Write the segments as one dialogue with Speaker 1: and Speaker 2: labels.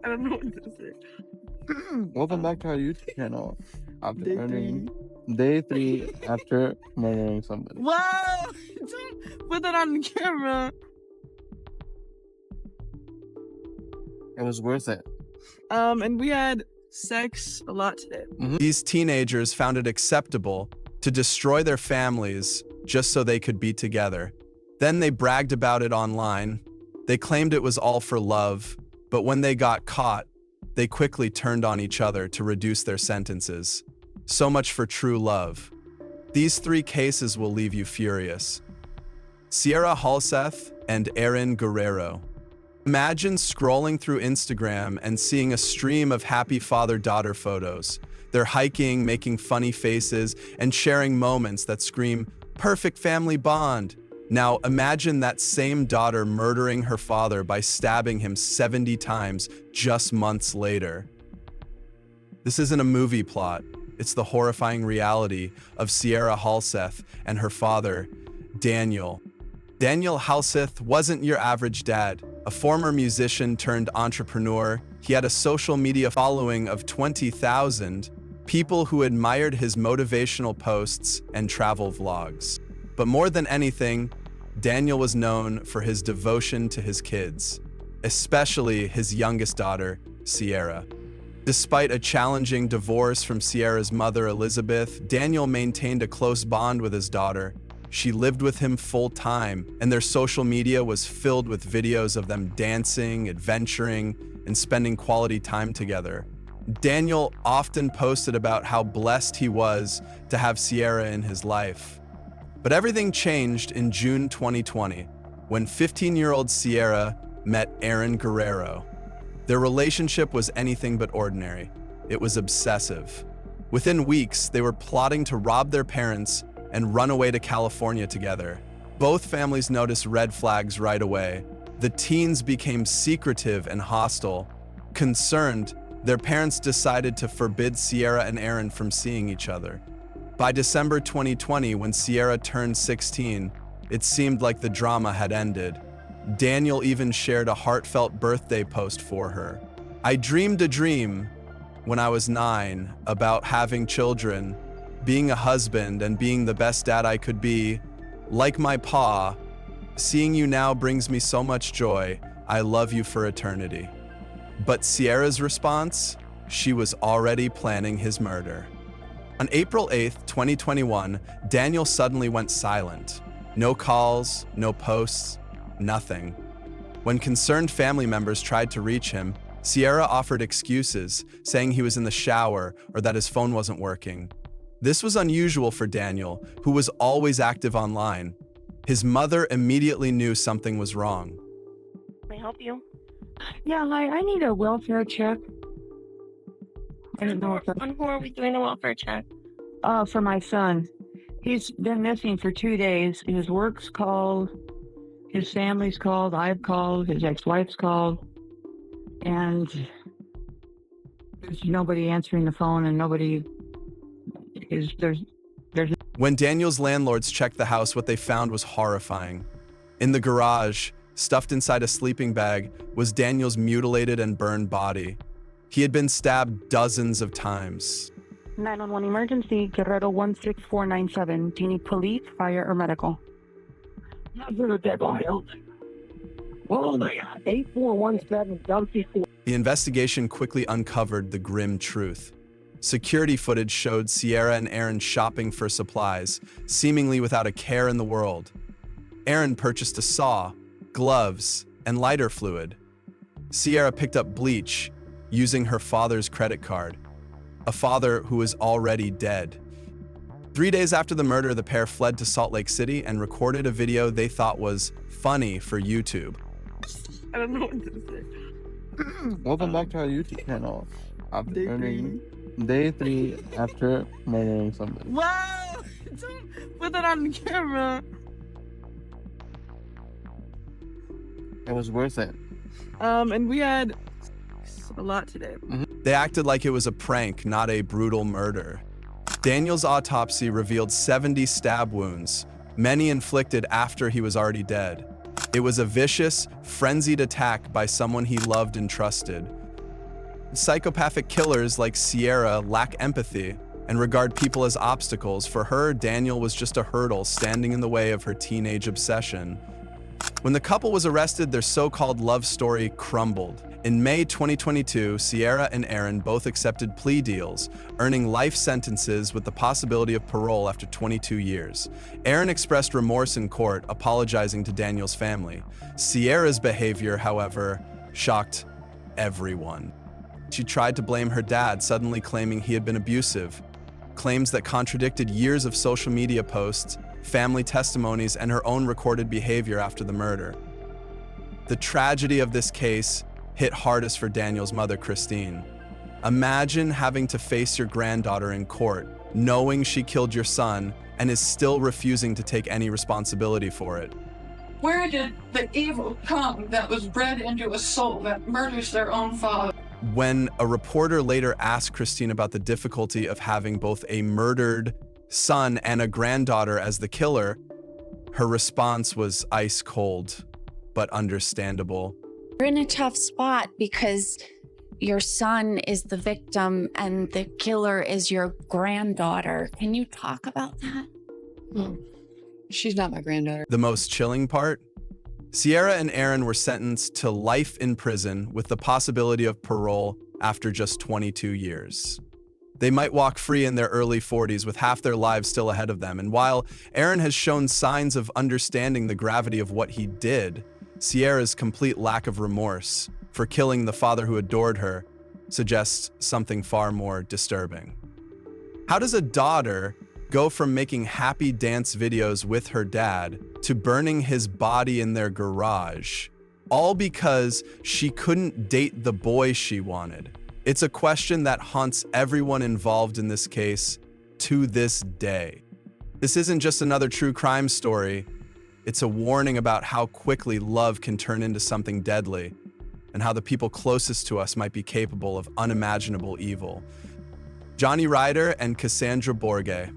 Speaker 1: I don't know what to say.
Speaker 2: Welcome back to our YouTube channel. After
Speaker 1: Day
Speaker 2: earning day 3 after murdering somebody.
Speaker 1: Wow! Don't put that on camera.
Speaker 2: It was worth it.
Speaker 1: And we had sex a lot today.
Speaker 3: These teenagers found it acceptable to destroy their families just so they could be together. Then they bragged about it online. They claimed it was all for love, but when they got caught, they quickly turned on each other to reduce their sentences. So much for true love. These 3 cases will leave you furious. Sierra Halseth and Aaron Guerrero. Imagine scrolling through Instagram and seeing a stream of happy father-daughter photos. They're hiking, making funny faces, and sharing moments that scream, "Perfect family bond." Now imagine that same daughter murdering her father by stabbing him 70 times just months later. This isn't a movie plot. It's the horrifying reality of Sierra Halseth and her father, Daniel. Daniel Halseth wasn't your average dad. A former musician turned entrepreneur, he had a social media following of 20,000 people who admired his motivational posts and travel vlogs. But more than anything, Daniel was known for his devotion to his kids, especially his youngest daughter, Sierra. Despite a challenging divorce from Sierra's mother, Elizabeth, Daniel maintained a close bond with his daughter. She lived with him full-time, and their social media was filled with videos of them dancing, adventuring, and spending quality time together. Daniel often posted about how blessed he was to have Sierra in his life. But everything changed in June 2020, when 15-year-old Sierra met Aaron Guerrero. Their relationship was anything but ordinary. It was obsessive. Within weeks, they were plotting to rob their parents and run away to California together. Both families noticed red flags right away. The teens became secretive and hostile. Concerned, their parents decided to forbid Sierra and Aaron from seeing each other. By December 2020, when Sierra turned 16, it seemed like the drama had ended. Daniel even shared a heartfelt birthday post for her. "I dreamed a dream when I was 9 about having children, being a husband and being the best dad I could be, like my pa. Seeing you now brings me so much joy. I love you for eternity." But Sierra's response? She was already planning his murder. On April 8th, 2021, Daniel suddenly went silent. No calls, no posts, nothing. When concerned family members tried to reach him, Sierra offered excuses, saying he was in the shower or that his phone wasn't working. This was unusual for Daniel, who was always active online. His mother immediately knew something was wrong.
Speaker 4: Can I help you?
Speaker 5: Yeah, hi, I need a welfare check. I don't know if
Speaker 4: On who are we doing a welfare check?
Speaker 5: for my son. He's been missing for 2 days. His work's called, his family's called, I've called, his ex-wife's called, and there's nobody answering the phone and nobody is, there's
Speaker 3: When Daniel's landlords checked the house, what they found was horrifying. In the garage, stuffed inside a sleeping bag, was Daniel's mutilated and burned body. He had been stabbed dozens of times.
Speaker 5: 911 emergency, Guerrero 16497. Do you need police, fire, or medical?
Speaker 6: Not for the dead body. Oh my God. 8417 W4.
Speaker 3: The investigation quickly uncovered the grim truth. Security footage showed Sierra and Aaron shopping for supplies, seemingly without a care in the world. Aaron purchased a saw, gloves, and lighter fluid. Sierra picked up bleach, using her father's credit card, a father who was already dead. 3 days after the murder, the pair fled to Salt Lake City and recorded a video they thought was funny for YouTube.
Speaker 1: I don't know what to say.
Speaker 2: Welcome back to our YouTube channel. After
Speaker 1: Day
Speaker 2: earning day 3 after murdering somebody.
Speaker 1: Wow! Don't put that on camera.
Speaker 2: It was worth it.
Speaker 1: And we had a lot today.
Speaker 3: They acted like it was a prank, not a brutal murder. Daniel's autopsy revealed 70 stab wounds, many inflicted after he was already dead. It was a vicious, frenzied attack by someone he loved and trusted. Psychopathic killers like Sierra lack empathy and regard people as obstacles. For her, Daniel was just a hurdle standing in the way of her teenage obsession. When the couple was arrested, their so-called love story crumbled. In May 2022, Sierra and Aaron both accepted plea deals, earning life sentences with the possibility of parole after 22 years. Aaron expressed remorse in court, apologizing to Daniel's family. Sierra's behavior, however, shocked everyone. She tried to blame her dad, suddenly claiming he had been abusive, claims that contradicted years of social media posts, family testimonies, and her own recorded behavior after the murder. The tragedy of this case hit hardest for Daniel's mother, Christine. Imagine having to face your granddaughter in court, knowing she killed your son, and is still refusing to take any responsibility for it.
Speaker 7: Where did the evil come that was bred into a soul that murders their own father?
Speaker 3: When a reporter later asked Christine about the difficulty of having both a murdered son and a granddaughter as the killer, her response was ice cold, but understandable.
Speaker 8: You're in a tough spot because your son is the victim and the killer is your granddaughter. Can you talk about that?
Speaker 9: She's not my granddaughter.
Speaker 3: The most chilling part? Sierra and Aaron were sentenced to life in prison with the possibility of parole after just 22 years. They might walk free in their early 40s with half their lives still ahead of them. And while Aaron has shown signs of understanding the gravity of what he did, Sierra's complete lack of remorse for killing the father who adored her suggests something far more disturbing. How does a daughter go from making happy dance videos with her dad to burning his body in their garage, all because she couldn't date the boy she wanted? It's a question that haunts everyone involved in this case to this day. This isn't just another true crime story. It's a warning about how quickly love can turn into something deadly, and how the people closest to us might be capable of unimaginable evil. Johnny Ryder and Cassandra Borge.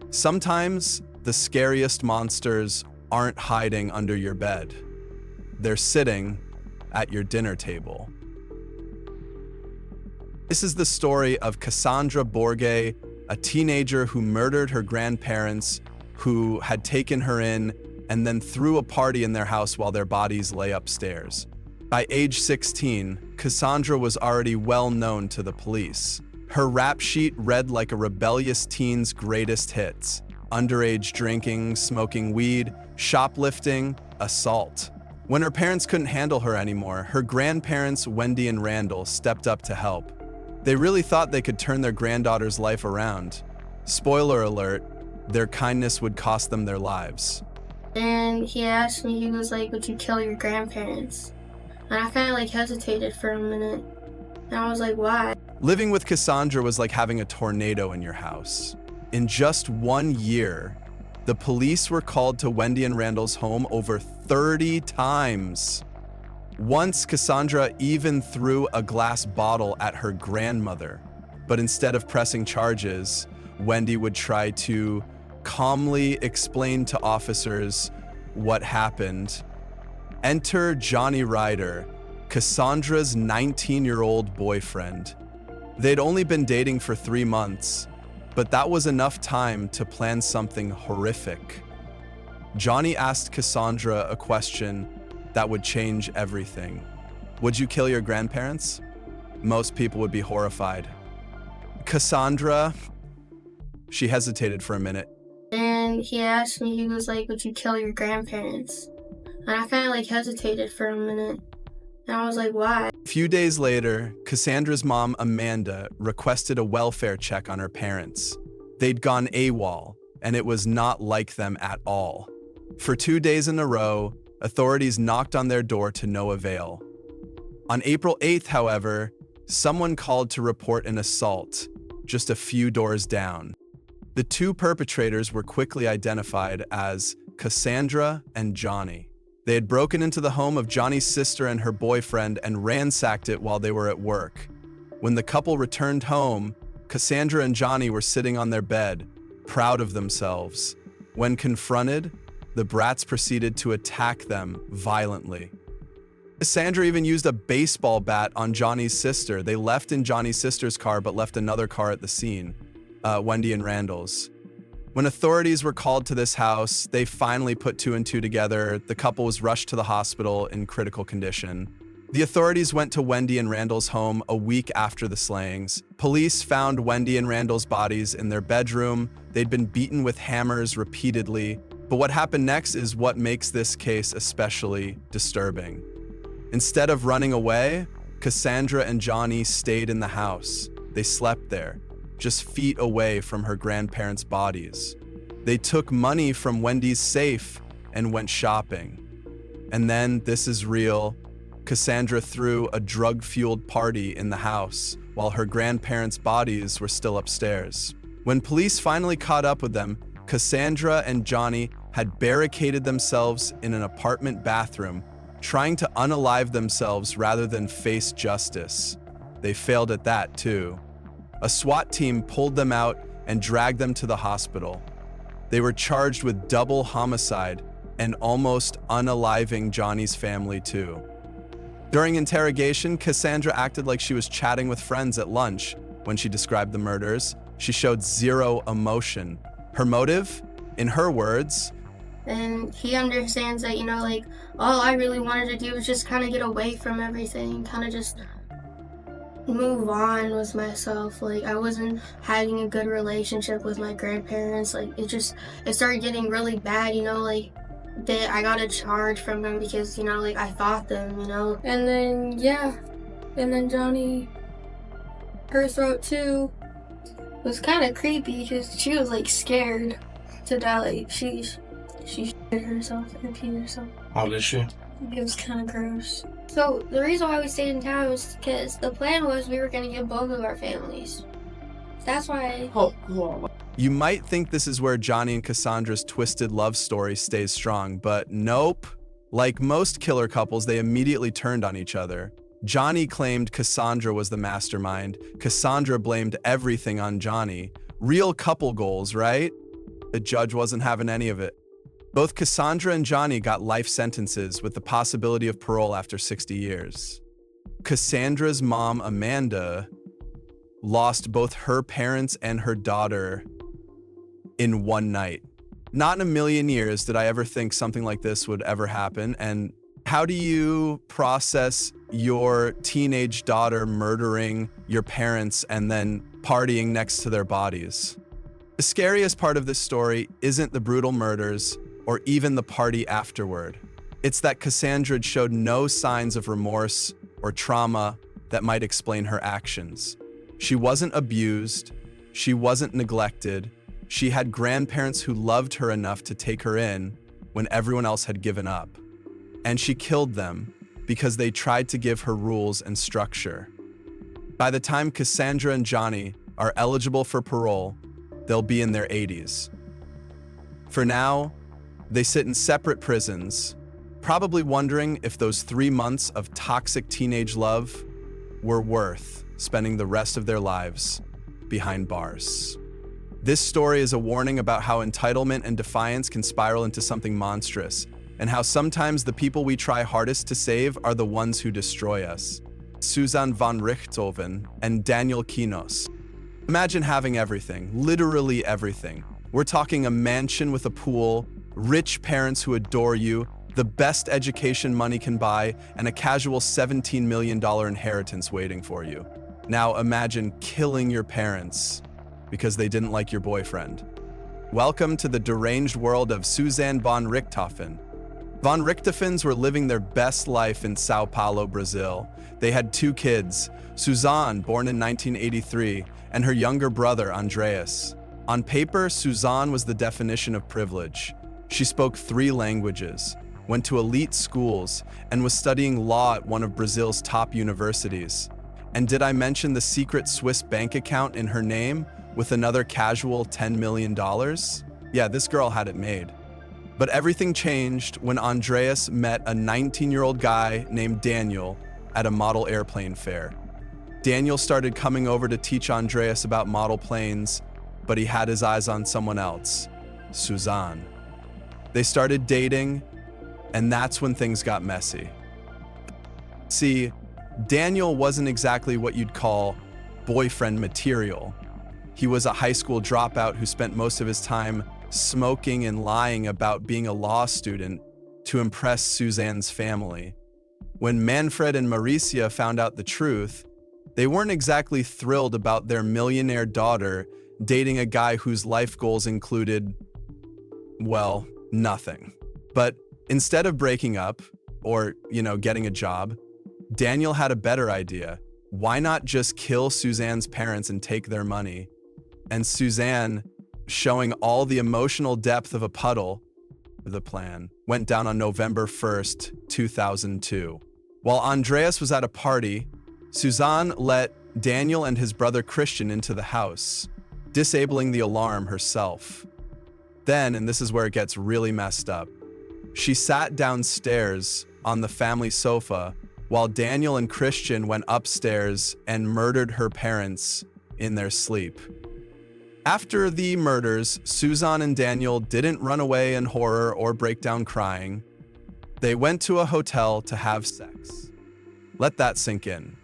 Speaker 3: Sometimes the scariest monsters aren't hiding under your bed. They're sitting at your dinner table. This is the story of Cassandra Borge, a teenager who murdered her grandparents, who had taken her in and then threw a party in their house while their bodies lay upstairs. By age 16, Cassandra was already well known to the police. Her rap sheet read like a rebellious teen's greatest hits: underage drinking, smoking weed, shoplifting, assault. When her parents couldn't handle her anymore, her grandparents, Wendy and Randall, stepped up to help. They really thought they could turn their granddaughter's life around. Spoiler alert, their kindness would cost them their lives.
Speaker 10: And he asked me, he was like, would you kill your grandparents? And I kind of like hesitated for a minute. And I was like, why?
Speaker 3: Living with Cassandra was like having a tornado in your house. In just 1 year, the police were called to Wendy and Randall's home over 30 times. Once, Cassandra even threw a glass bottle at her grandmother. But instead of pressing charges, Wendy would try to calmly explain to officers what happened. Enter Johnny Ryder, Cassandra's 19-year-old boyfriend. They'd only been dating for 3 months, but that was enough time to plan something horrific. Johnny asked Cassandra a question that would change everything. Would you kill your grandparents? Most people would be horrified. Cassandra, she hesitated for a minute.
Speaker 10: And he asked me, he was like, would you kill your grandparents? And I kind of like hesitated for a minute. And I was like, why?
Speaker 3: A few days later, Cassandra's mom, Amanda, requested a welfare check on her parents. They'd gone AWOL, and it was not like them at all. For 2 days in a row, authorities knocked on their door to no avail. On April 8th, however, someone called to report an assault just a few doors down. The two perpetrators were quickly identified as Cassandra and Johnny. They had broken into the home of Johnny's sister and her boyfriend and ransacked it while they were at work. When the couple returned home, Cassandra and Johnny were sitting on their bed, proud of themselves. When confronted, the brats proceeded to attack them violently. Cassandra even used a baseball bat on Johnny's sister. They left in Johnny's sister's car, but left another car at the scene, Wendy and Randall's. When authorities were called to this house, they finally put 2 and 2 together. The couple was rushed to the hospital in critical condition. The authorities went to Wendy and Randall's home a week after the slayings. Police found Wendy and Randall's bodies in their bedroom. They'd been beaten with hammers repeatedly. But what happened next is what makes this case especially disturbing. Instead of running away, Cassandra and Johnny stayed in the house. They slept there, just feet away from her grandparents' bodies. They took money from Wendy's safe and went shopping. And then, this is real, Cassandra threw a drug-fueled party in the house while her grandparents' bodies were still upstairs. When police finally caught up with them, Cassandra and Johnny had barricaded themselves in an apartment bathroom, trying to unalive themselves rather than face justice. They failed at that too. A SWAT team pulled them out and dragged them to the hospital. They were charged with double homicide and almost unaliving Johnny's family too. During interrogation, Cassandra acted like she was chatting with friends at lunch. When she described the murders, she showed zero emotion. Her motive? In her words,
Speaker 10: and he understands that, like, all I really wanted to do was just kind of get away from everything, kind of just move on with myself. Like, I wasn't having a good relationship with my grandparents. Like, it started getting really bad, like, I got a charge from them because, like, I fought them, And then, and then Johnny, her throat too, was kind of creepy because she was, like, scared to die. Like, she shit herself and peed herself.
Speaker 11: How did she?
Speaker 10: It was kind of gross. So the reason why we stayed in town was because the plan was we were going to get both of our families. That's why.
Speaker 3: You might think this is where Johnny and Cassandra's twisted love story stays strong, but nope. Like most killer couples, they immediately turned on each other. Johnny claimed Cassandra was the mastermind. Cassandra blamed everything on Johnny. Real couple goals, right? The judge wasn't having any of it. Both Cassandra and Johnny got life sentences with the possibility of parole after 60 years. Cassandra's mom, Amanda, lost both her parents and her daughter in one night. Not in a million years did I ever think something like this would ever happen. And how do you process your teenage daughter murdering your parents and then partying next to their bodies? The scariest part of this story isn't the brutal murders or even the party afterward. It's that Cassandra showed no signs of remorse or trauma that might explain her actions. She wasn't abused. She wasn't neglected. She had grandparents who loved her enough to take her in when everyone else had given up. And she killed them because they tried to give her rules and structure. By the time Cassandra and Johnny are eligible for parole, they'll be in their 80s. For now, they sit in separate prisons, probably wondering if those 3 months of toxic teenage love were worth spending the rest of their lives behind bars. This story is a warning about how entitlement and defiance can spiral into something monstrous, and how sometimes the people we try hardest to save are the ones who destroy us. Susan von Richthofen and Daniel Kinos. Imagine having everything, literally everything. We're talking a mansion with a pool, rich parents who adore you, the best education money can buy, and a casual $17 million inheritance waiting for you. Now imagine killing your parents because they didn't like your boyfriend. Welcome to the deranged world of Suzanne von Richthofen. Von Richthofens were living their best life in Sao Paulo, Brazil. They had 2 kids, Suzanne, born in 1983, and her younger brother, Andreas. On paper, Suzanne was the definition of privilege. She spoke 3 languages, went to elite schools, and was studying law at one of Brazil's top universities. And did I mention the secret Swiss bank account in her name with another casual $10 million? Yeah, this girl had it made. But everything changed when Andreas met a 19-year-old guy named Daniel at a model airplane fair. Daniel started coming over to teach Andreas about model planes, but he had his eyes on someone else, Suzanne. They started dating, and that's when things got messy. See, Daniel wasn't exactly what you'd call boyfriend material. He was a high school dropout who spent most of his time smoking and lying about being a law student to impress Suzanne's family. When Manfred and Maricia found out the truth, they weren't exactly thrilled about their millionaire daughter dating a guy whose life goals included, well, nothing. But instead of breaking up or, getting a job, Daniel had a better idea. Why not just kill Suzanne's parents and take their money? And Suzanne, showing all the emotional depth of a puddle, the plan went down on November 1st, 2002. While Andreas was at a party, Suzanne let Daniel and his brother Christian into the house, disabling the alarm herself. Then, and this is where it gets really messed up, she sat downstairs on the family sofa while Daniel and Christian went upstairs and murdered her parents in their sleep. After the murders, Suzanne and Daniel didn't run away in horror or break down crying. They went to a hotel to have sex. Let that sink in.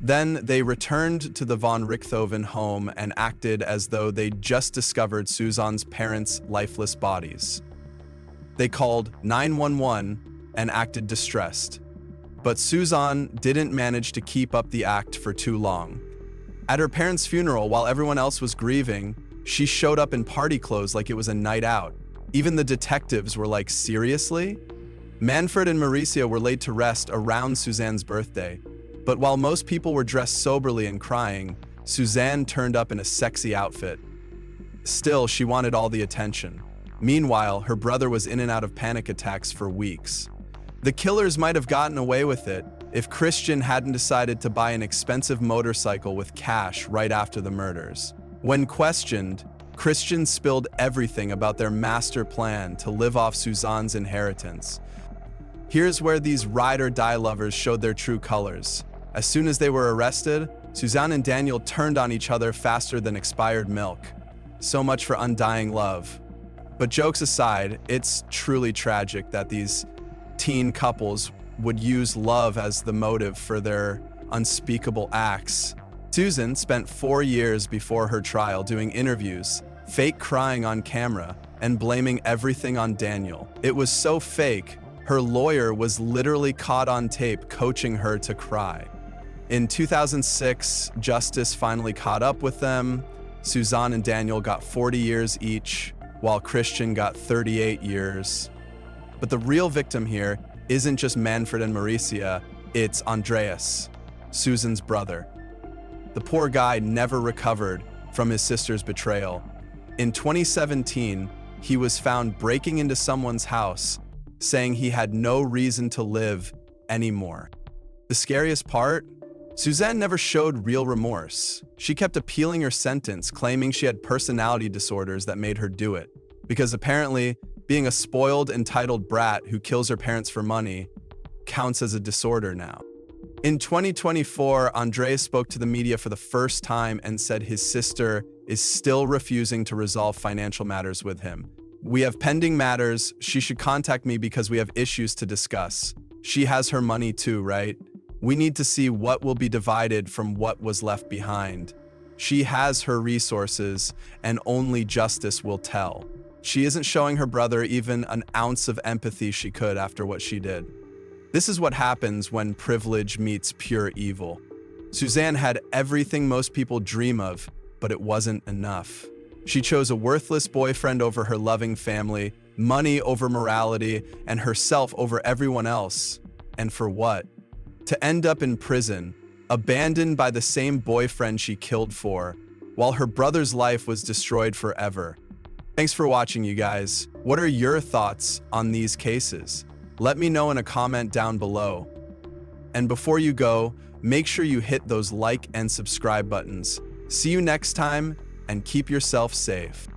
Speaker 3: Then they returned to the von Richthofen home and acted as though they'd just discovered Suzanne's parents' lifeless bodies. They called 911 and acted distressed. But Suzanne didn't manage to keep up the act for too long. At her parents' funeral, while everyone else was grieving, she showed up in party clothes like it was a night out. Even the detectives were like, seriously? Manfred and Maricia were laid to rest around Suzanne's birthday. But while most people were dressed soberly and crying, Suzanne turned up in a sexy outfit. Still, she wanted all the attention. Meanwhile, her brother was in and out of panic attacks for weeks. The killers might have gotten away with it if Christian hadn't decided to buy an expensive motorcycle with cash right after the murders. When questioned, Christian spilled everything about their master plan to live off Suzanne's inheritance. Here's where these ride-or-die lovers showed their true colors. As soon as they were arrested, Suzanne and Daniel turned on each other faster than expired milk. So much for undying love. But jokes aside, it's truly tragic that these teen couples would use love as the motive for their unspeakable acts. Susan spent 4 years before her trial doing interviews, fake crying on camera, and blaming everything on Daniel. It was so fake, her lawyer was literally caught on tape coaching her to cry. In 2006, justice finally caught up with them. Suzanne and Daniel got 40 years each, while Christian got 38 years. But the real victim here isn't just Manfred and Maricia, it's Andreas, Susan's brother. The poor guy never recovered from his sister's betrayal. In 2017, he was found breaking into someone's house, saying he had no reason to live anymore. The scariest part? Suzanne never showed real remorse. She kept appealing her sentence, claiming she had personality disorders that made her do it. Because apparently, being a spoiled, entitled brat who kills her parents for money counts as a disorder now. In 2024, Andreas spoke to the media for the first time and said his sister is still refusing to resolve financial matters with him. We have pending matters. She should contact me because we have issues to discuss. She has her money too, right? We need to see what will be divided from what was left behind. She has her resources, and only justice will tell. She isn't showing her brother even an ounce of empathy she could after what she did. This is what happens when privilege meets pure evil. Suzanne had everything most people dream of, but it wasn't enough. She chose a worthless boyfriend over her loving family, money over morality, and herself over everyone else. And for what? To end up in prison, abandoned by the same boyfriend she killed for, while her brother's life was destroyed forever. Thanks for watching, you guys. What are your thoughts on these cases? Let me know in a comment down below. And before you go, make sure you hit those like and subscribe buttons. See you next time, and keep yourself safe.